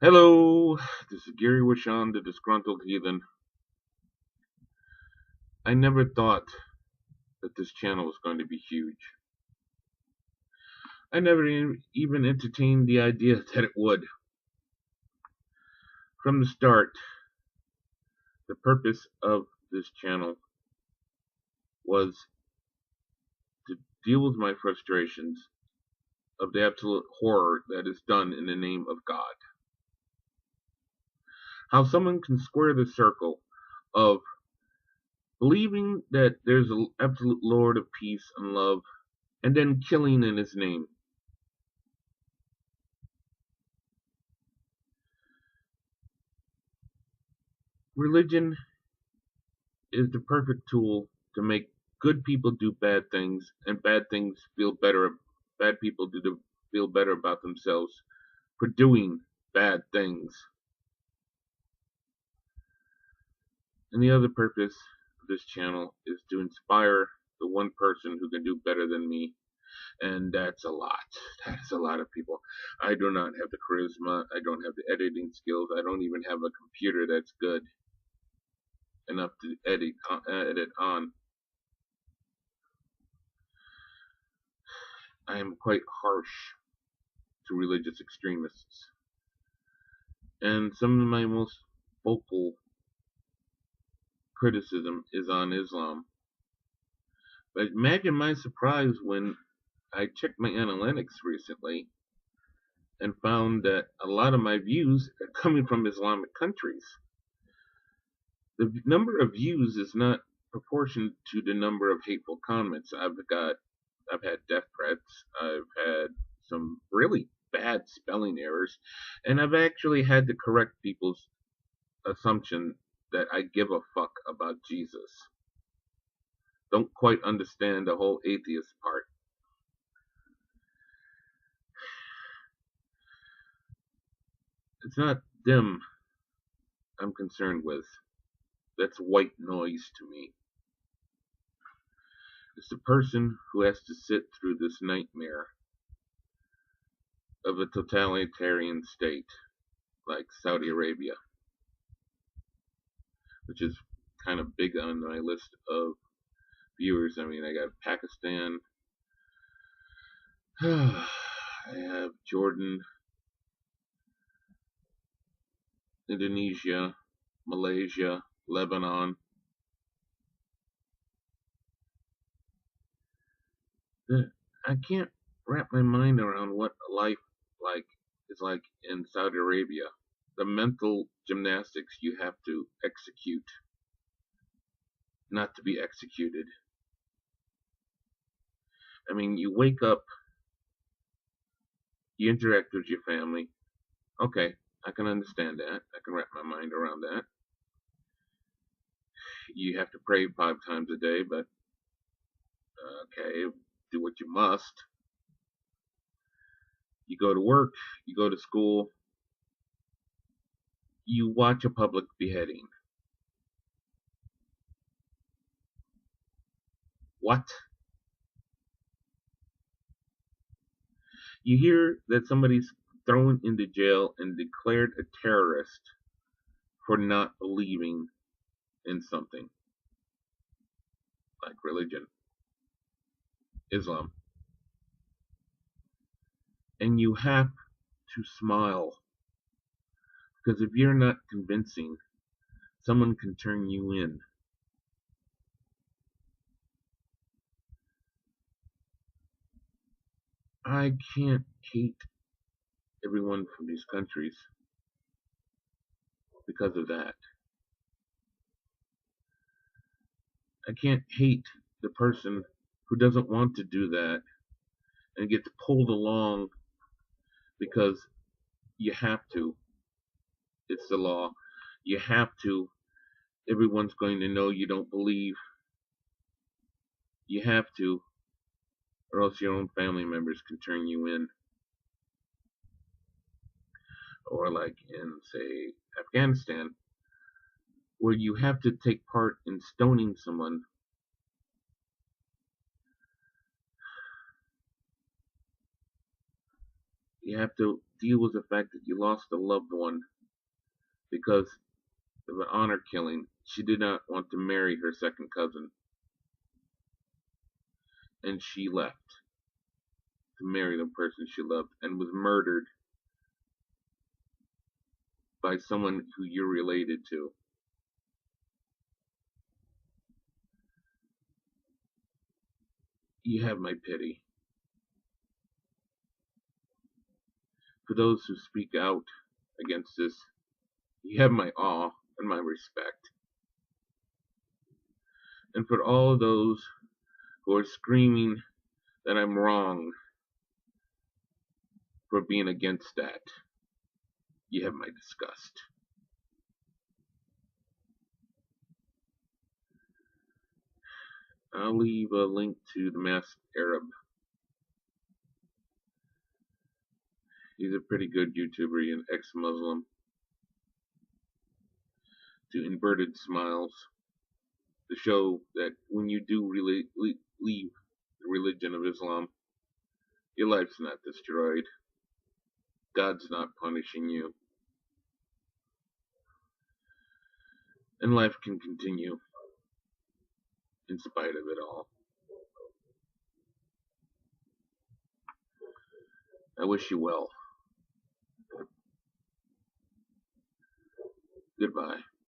Hello, this is Gary Wishon, the disgruntled heathen. I never thought that this channel was going to be huge. I never even entertained the idea that it would. From the start, the purpose of this channel was to deal with my frustrations of the absolute horror that is done in the name of God. How someone can square the circle of believing that there's an absolute Lord of peace and love, and then killing in his name. Religion is the perfect tool to make good people do bad things and bad things feel better. Bad people feel better about themselves for doing bad things. And the other purpose of this channel is to inspire the one person who can do better than me. And that's a lot. That's a lot of people. I do not have the charisma. I don't have the editing skills. I don't even have a computer that's good enough to edit on. I am quite harsh to religious extremists. And some of my most vocal criticism is on Islam. But imagine my surprise when I checked my analytics recently and found that a lot of my views are coming from Islamic countries. The number of views is not proportionate to the number of hateful comments. I've had death threats. I've had some really bad spelling errors, and I've actually had to correct people's assumption that I give a fuck about Jesus. Don't quite understand the whole atheist part. It's not them I'm concerned with. That's white noise to me. It's the person who has to sit through this nightmare of a totalitarian state like Saudi Arabia, which is kind of big on my list of viewers. I mean, I got Pakistan, I have Jordan, Indonesia, Malaysia, Lebanon. I can't wrap my mind around what life is like in Saudi Arabia. The mental gymnastics you have to execute, not to be executed. I mean, you wake up, you interact with your family. Okay, I can understand that. I can wrap my mind around that. You have to pray 5 times a day, but okay, do what you must. You go to work, you go to school, you watch a public beheading. What? You hear that somebody's thrown into jail and declared a terrorist for not believing in something like religion, Islam. And you have to smile, because if you're not convincing, someone can turn you in. I can't hate everyone from these countries because of that. I can't hate the person who doesn't want to do that and gets pulled along because you have to. It's the law. You have to. Everyone's going to know you don't believe. You have to, or else your own family members can turn you in. Or like in, say, Afghanistan, where you have to take part in stoning someone. You have to deal with the fact that you lost a loved one because of an honor killing. She did not want to marry her second cousin, and she left to marry the person she loved and was murdered by someone who you're related to. You have my pity. For those who speak out against this, you have my awe and my respect. And for all of those who are screaming that I'm wrong for being against that, you have my disgust. I'll leave a link to The Masked Arab. He's a pretty good YouTuber and ex-Muslim. To Inverted Smiles, to show that when you do really leave the religion of Islam, your life's not destroyed. God's not punishing you. And life can continue in spite of it all. I wish you well. Goodbye.